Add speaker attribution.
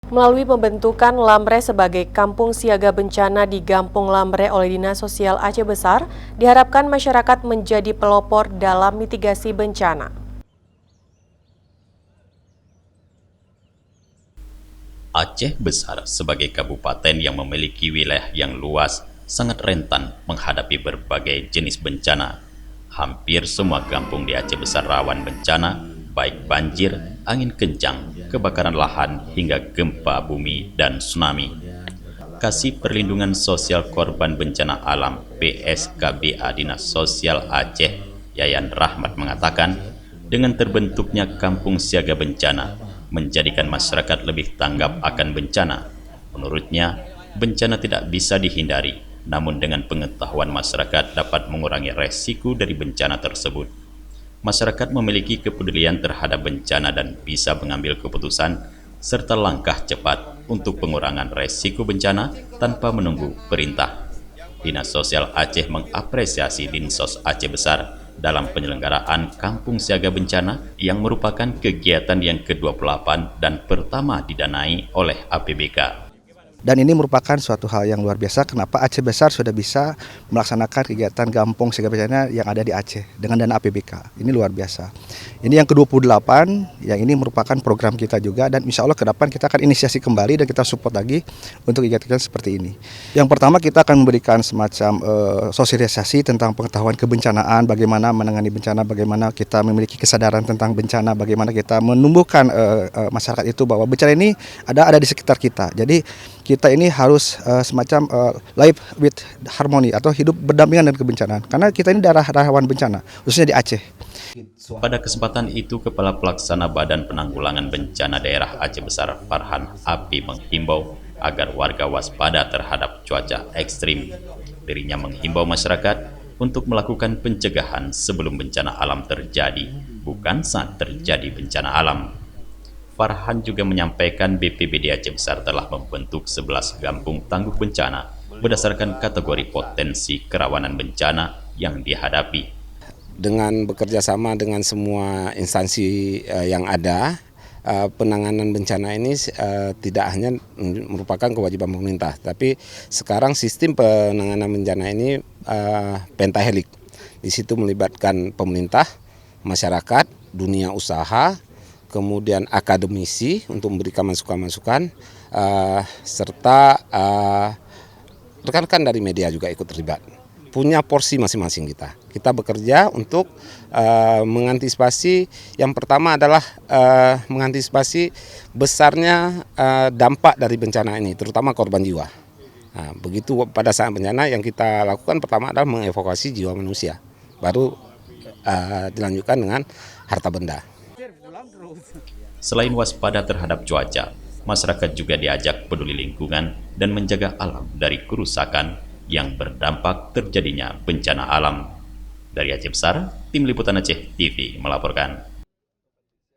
Speaker 1: Melalui pembentukan Lamre sebagai kampung siaga bencana di Gampung Lamre oleh Dinas Sosial Aceh Besar, diharapkan masyarakat menjadi pelopor dalam mitigasi bencana.
Speaker 2: Aceh Besar sebagai kabupaten yang memiliki wilayah yang luas sangat rentan menghadapi berbagai jenis bencana. Hampir semua kampung di Aceh Besar rawan bencana, baik banjir, angin kencang, kebakaran lahan, hingga gempa bumi dan tsunami. Kasih Perlindungan Sosial Korban Bencana Alam (PSKBA) Dinas Sosial Aceh, Yayan Rahmat mengatakan, dengan terbentuknya kampung siaga bencana, menjadikan masyarakat lebih tanggap akan bencana. Menurutnya, bencana tidak bisa dihindari, namun dengan pengetahuan masyarakat dapat mengurangi resiko dari bencana tersebut. Masyarakat memiliki kepedulian terhadap bencana dan bisa mengambil keputusan serta langkah cepat untuk pengurangan resiko bencana tanpa menunggu perintah. Dinas Sosial Aceh mengapresiasi Dinsos Aceh Besar dalam penyelenggaraan Kampung Siaga Bencana yang merupakan kegiatan yang ke-28 dan pertama didanai oleh APBK.
Speaker 3: Dan ini merupakan suatu hal yang luar biasa kenapa Aceh Besar sudah bisa melaksanakan kegiatan Gampung Siaga Bencana yang ada di Aceh dengan dana APBK. Ini luar biasa. Ini yang ke-28, yang ini merupakan program kita juga dan insya Allah ke depan kita akan inisiasi kembali dan kita support lagi untuk kegiatan seperti ini. Yang pertama kita akan memberikan semacam sosialisasi tentang pengetahuan kebencanaan, bagaimana menangani bencana, bagaimana kita memiliki kesadaran tentang bencana, bagaimana kita menumbuhkan masyarakat itu bahwa bencana ini ada di sekitar kita. Jadi kita ini harus semacam live with harmony atau hidup berdampingan dengan kebencanaan. Karena kita ini daerah rawan bencana, khususnya di Aceh.
Speaker 2: Pada kesempatan itu, Kepala Pelaksana Badan Penanggulangan Bencana Daerah Aceh Besar Farhan Api menghimbau agar warga waspada terhadap cuaca ekstrim. Dirinya menghimbau masyarakat untuk melakukan pencegahan sebelum bencana alam terjadi, bukan saat terjadi bencana alam. Farhan juga menyampaikan BPBD Aceh Besar telah membentuk 11 kampung tangguh bencana berdasarkan kategori potensi kerawanan bencana yang dihadapi.
Speaker 4: Dengan bekerja sama dengan semua instansi yang ada, penanganan bencana ini tidak hanya merupakan kewajiban pemerintah, tapi sekarang sistem penanganan bencana ini pentahelik. Di situ melibatkan pemerintah, masyarakat, dunia usaha, kemudian akademisi untuk memberikan masukan-masukan, serta rekan-rekan dari media juga ikut terlibat. Punya porsi masing-masing kita. Kita bekerja untuk mengantisipasi, yang pertama adalah mengantisipasi besarnya dampak dari bencana ini, terutama korban jiwa. Nah, begitu pada saat bencana yang kita lakukan pertama adalah mengevakuasi jiwa manusia, baru dilanjutkan dengan harta benda.
Speaker 2: Selain waspada terhadap cuaca, masyarakat juga diajak peduli lingkungan dan menjaga alam dari kerusakan yang berdampak terjadinya bencana alam. Dari Aceh Besar, Tim Liputan Aceh TV melaporkan.